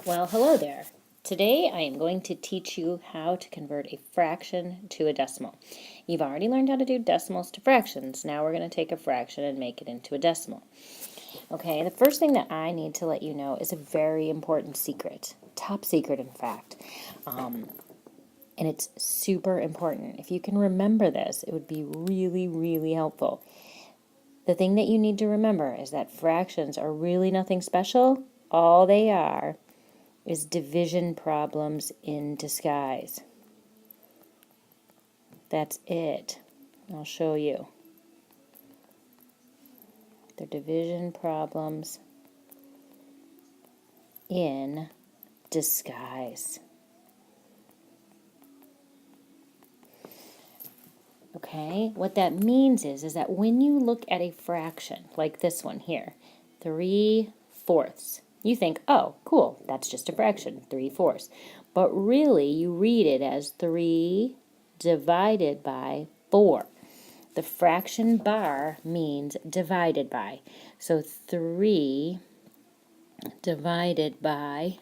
Well, hello there. Today I am going to teach you how to convert a fraction to a decimal. You've already learned how to do decimals to fractions. Now we're going to take a fraction and make it into a decimal. Okay, the first thing that I need to let you know is a very important secret. Top secret, in fact. And it's super important. If you can remember this, it would be really, really helpful. The thing that you need to remember is that fractions are really nothing special. All they are is division problems in disguise. That's it. I'll show you. They're division problems in disguise. Okay, what that means is that when you look at a fraction, like this one here, 3/4, you think, oh, cool, that's just a fraction, 3/4. But really, you read it as 3 divided by 4. The fraction bar means divided by. So 3 divided by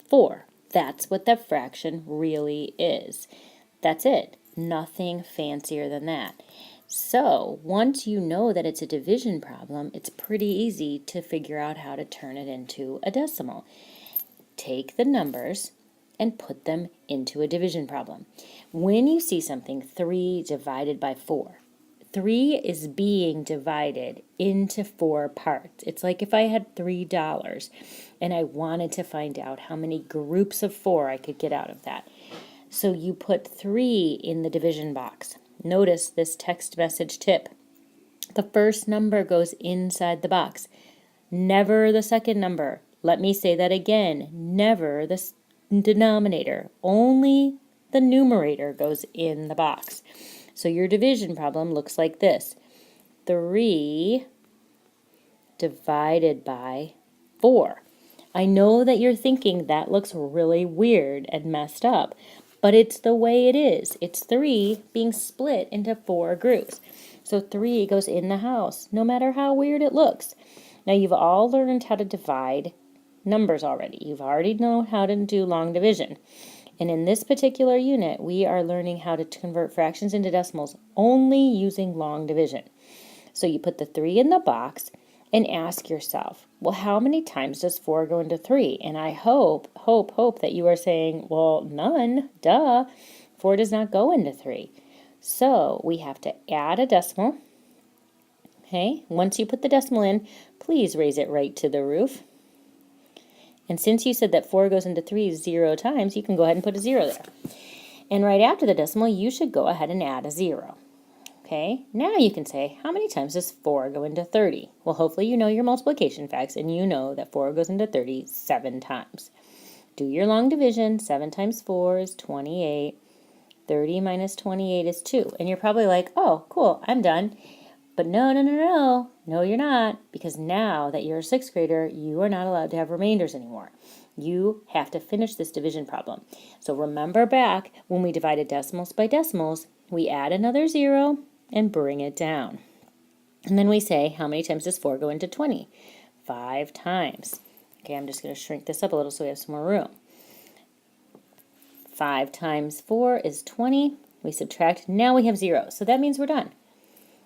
4. That's what the fraction really is. That's it. Nothing fancier than that. So once you know that it's a division problem, it's pretty easy to figure out how to turn it into a decimal. Take the numbers and put them into a division problem. When you see something 3 divided by 4, 3 is being divided into 4 parts. It's like if I had $3 and I wanted to find out how many groups of 4 I could get out of that. So you put 3 in the division box. Notice this text message tip. The first number goes inside the box. Never the second number. Let me say that again. Never the denominator. Only the numerator goes in the box. So your division problem looks like this. 3 divided by 4. I know that you're thinking that looks really weird and messed up, but it's the way it is. It's 3 being split into 4 groups. So 3 goes in the house, no matter how weird it looks. Now you've all learned how to divide numbers already. You've already known how to do long division. And in this particular unit, we are learning how to convert fractions into decimals only using long division. So you put the 3 in the box and ask yourself, well, how many times does 4 go into 3? And I hope that you are saying, well, none, duh. 4 does not go into 3. So we have to add a decimal. Okay, once you put the decimal in, please raise it right to the roof. And since you said that 4 goes into 3 0 times, you can go ahead and put a 0 there. And right after the decimal, you should go ahead and add a 0. Okay, now you can say, how many times does 4 go into 30? Well, hopefully you know your multiplication facts, and you know that 4 goes into 30 7 times. Do your long division. 7 times 4 is 28. 30 minus 28 is 2. And you're probably like, oh, cool, I'm done. But no, you're not, because now that you're a 6th grader, you are not allowed to have remainders anymore. You have to finish this division problem. So remember back when we divided decimals by decimals, we add another 0 and bring it down. And then we say, how many times does 4 go into 20? 5 times. Okay, I'm just going to shrink this up a little so we have some more room. 5 times 4 is 20. We subtract. Now we have 0. So that means we're done.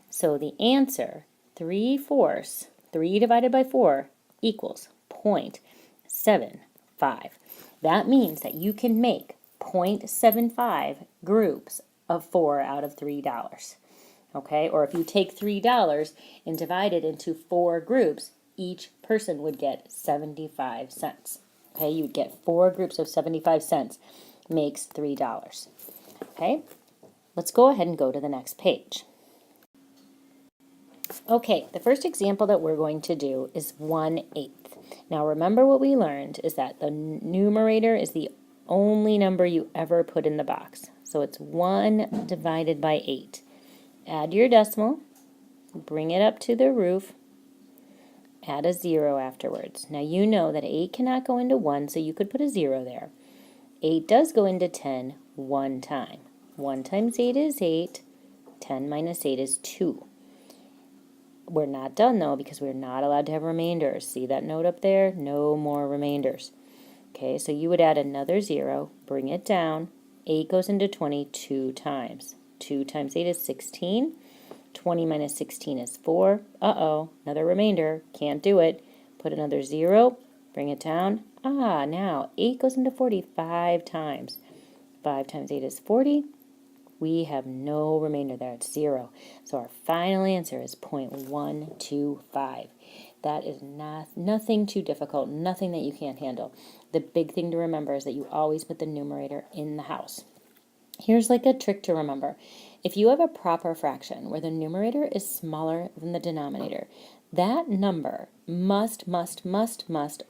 So the answer, 3/4, 3 divided by 4 equals 0.75. That means that you can make 0.75 groups of 4 out of $3. Okay, or if you take $3 and divide it into 4 groups, each person would get 75 cents. Okay, you would get 4 groups of 75 cents, makes $3. Okay, let's go ahead and go to the next page. Okay, the first example that we're going to do is 1/8. Now remember what we learned is that the numerator is the only number you ever put in the box. So it's 1 divided by 8. Add your decimal, bring it up to the roof, add a 0 afterwards. Now you know that 8 cannot go into 1, so you could put a 0 there. 8 does go into 10 one time. 1 times 8 is 8. 10 minus 8 is 2. We're not done though, because we're not allowed to have remainders. See that note up there? No more remainders. Okay, so you would add another 0, bring it down. 8 goes into 20 2 times. 2 times 8 is 16. 20 minus 16 is 4. Uh-oh, another remainder. Can't do it. Put another 0, bring it down. Now 8 goes into 45 times. 5 times 8 is 40. We have no remainder there. It's 0. So our final answer is 0.125. That is nothing too difficult, nothing that you can't handle. The big thing to remember is that you always put the numerator in the house. Here's like a trick to remember. If you have a proper fraction where the numerator is smaller than the denominator, that number must,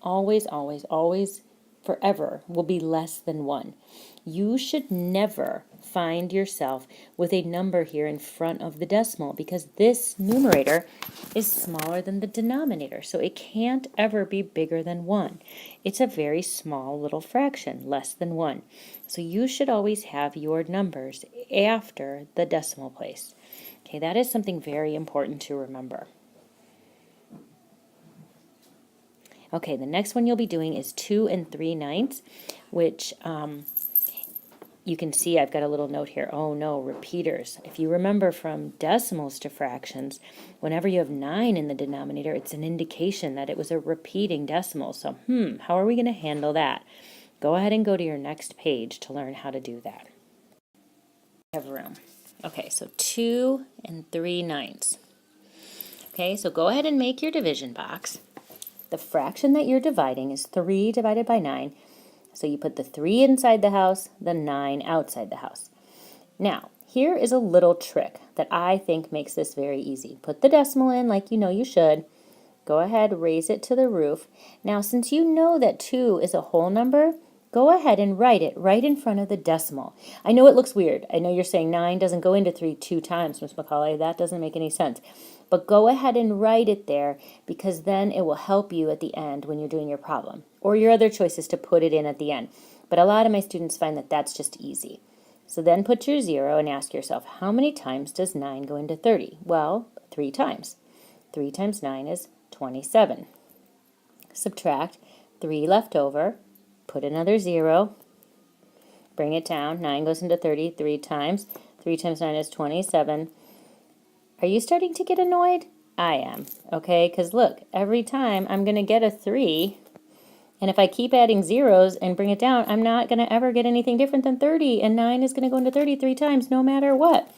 always, forever will be less than 1. You should never find yourself with a number here in front of the decimal because this numerator is smaller than the denominator, so it can't ever be bigger than 1. It's a very small little fraction, less than 1. So you should always have your numbers after the decimal place. Okay, that is something very important to remember. Okay, the next one you'll be doing is 2 3/9, which you can see I've got a little note here. Oh no, repeaters. If you remember from decimals to fractions, whenever you have 9 in the denominator, it's an indication that it was a repeating decimal. So, how are we going to handle that? Go ahead and go to your next page to learn how to do that. Have room. Okay, so 2 3/9. Okay, so go ahead and make your division box. The fraction that you're dividing is 3 divided by 9. So you put the 3 inside the house, the 9 outside the house. Now, here is a little trick that I think makes this very easy. Put the decimal in like you know you should. Go ahead, raise it to the roof. Now, since you know that 2 is a whole number, go ahead and write it right in front of the decimal. I know it looks weird. I know you're saying 9 doesn't go into 3 2 times, Miss McCauley. That doesn't make any sense. But go ahead and write it there because then it will help you at the end when you're doing your problem. Or your other choice is to put it in at the end. But a lot of my students find that that's just easy. So then put your 0 and ask yourself, how many times does 9 go into 30? Well, 3 times. 3 times 9 is 27. Subtract 3 left over, put another 0, bring it down. 9 goes into 30 3 times. 3 times 9 is 27. Are you starting to get annoyed? I am, okay? Because look, every time I'm going to get a 3, and if I keep adding zeros and bring it down, I'm not going to ever get anything different than 30, and 9 is going to go into 30 3 times no matter what.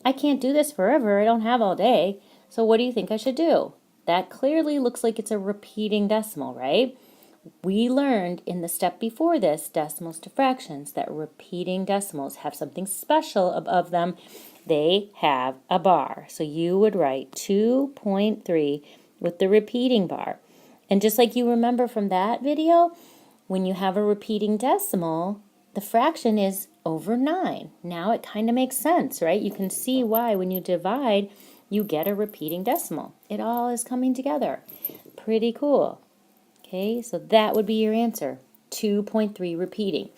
I can't do this forever. I don't have all day. So what do you think I should do? That clearly looks like it's a repeating decimal, right? We learned in the step before this, decimals to fractions, that repeating decimals have something special above them. They have a bar. So you would write 2.3 with the repeating bar. And just like you remember from that video, when you have a repeating decimal, the fraction is over 9. Now it kind of makes sense, right? You can see why when you divide, you get a repeating decimal. It all is coming together. Pretty cool. Okay, so that would be your answer, 2.3 repeating.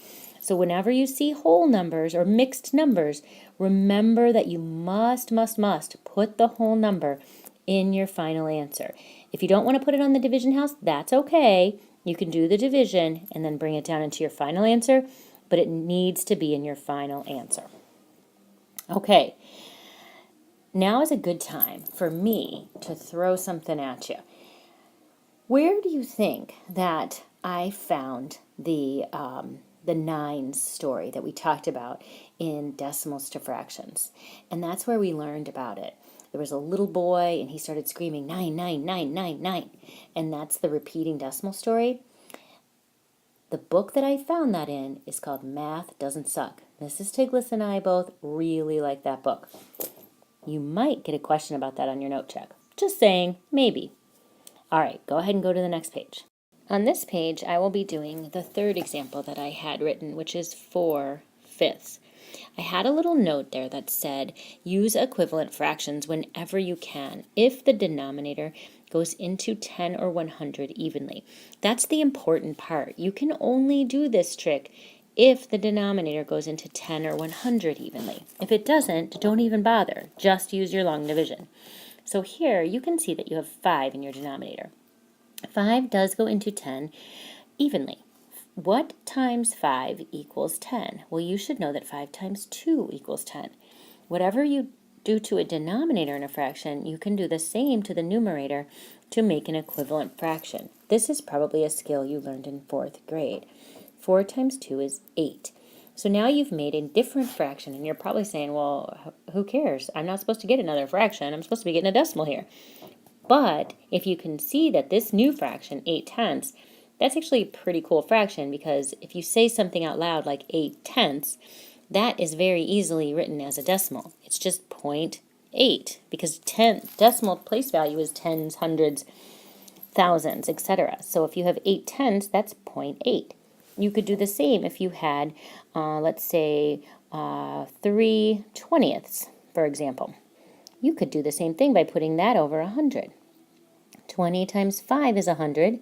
So whenever you see whole numbers or mixed numbers, remember that you must put the whole number in your final answer. If you don't want to put it on the division house, that's okay. You can do the division and then bring it down into your final answer, but it needs to be in your final answer. Okay, now is a good time for me to throw something at you. Where do you think that I found the nines story that we talked about in decimals to fractions? And that's where we learned about it. There was a little boy and he started screaming 9, 9, 9, 9, 9. And that's the repeating decimal story. The book that I found that in is called Math Doesn't Suck. Mrs. Tiglis and I both really like that book. You might get a question about that on your note check. Just saying, maybe. All right, go ahead and go to the next page. On this page, I will be doing the third example that I had written, which is 4/5. I had a little note there that said, use equivalent fractions whenever you can, if the denominator goes into 10 or 100 evenly. That's the important part. You can only do this trick if the denominator goes into 10 or 100 evenly. If it doesn't, don't even bother. Just use your long division. So here you can see that you have 5 in your denominator. 5 does go into 10 evenly. What times 5 equals 10? Well, you should know that 5 times 2 equals 10. Whatever you do to a denominator in a fraction, you can do the same to the numerator to make an equivalent fraction. This is probably a skill you learned in 4th grade. 4 times 2 is 8. So now you've made a different fraction, and you're probably saying, well, who cares? I'm not supposed to get another fraction. I'm supposed to be getting a decimal here. But if you can see that this new fraction, 8/10, that's actually a pretty cool fraction, because if you say something out loud like 8/10, that is very easily written as a decimal. It's just 0.8, because decimal place value is tens, hundreds, thousands, etc. So if you have 8/10, that's 0.8. You could do the same if you had, let's say, 3/20, for example. You could do the same thing by putting that over 100. 20 times 5 is 100,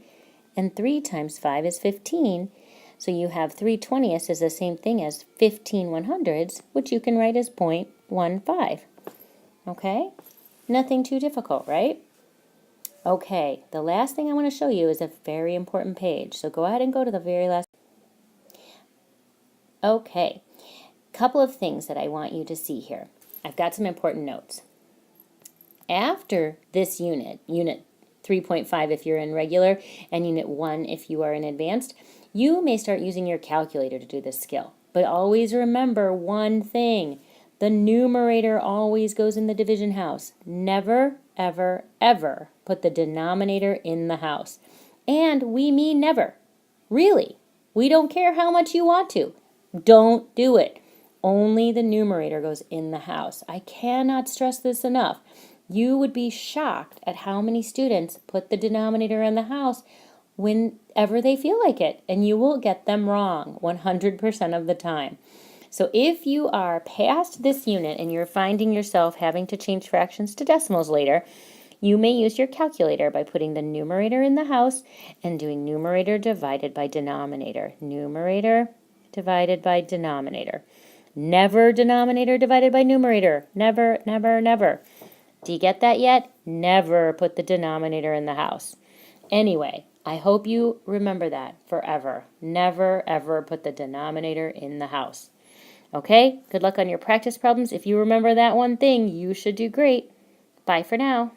and 3 times 5 is 15. So you have 3/20 is the same thing as 15 100ths, which you can write as 0.15. Okay? Nothing too difficult, right? Okay, the last thing I want to show you is a very important page. So go ahead and go to the very last. Okay, couple of things that I want you to see here. I've got some important notes. After this unit 3.5 if you're in regular, and unit 1 if you are in advanced, you may start using your calculator to do this skill. But always remember one thing. The numerator always goes in the division house. Never, ever, ever put the denominator in the house. And we mean never. Really. We don't care how much you want to. Don't do it. Only the numerator goes in the house. I cannot stress this enough. You would be shocked at how many students put the denominator in the house whenever they feel like it, and you will get them wrong 100% of the time. So if you are past this unit and you're finding yourself having to change fractions to decimals later, you may use your calculator by putting the numerator in the house and doing numerator divided by denominator. Numerator divided by denominator. Never denominator divided by numerator. Never, never, never. Do you get that yet? Never put the denominator in the house. Anyway, I hope you remember that forever. Never, ever put the denominator in the house. Okay? Good luck on your practice problems. If you remember that one thing, you should do great. Bye for now.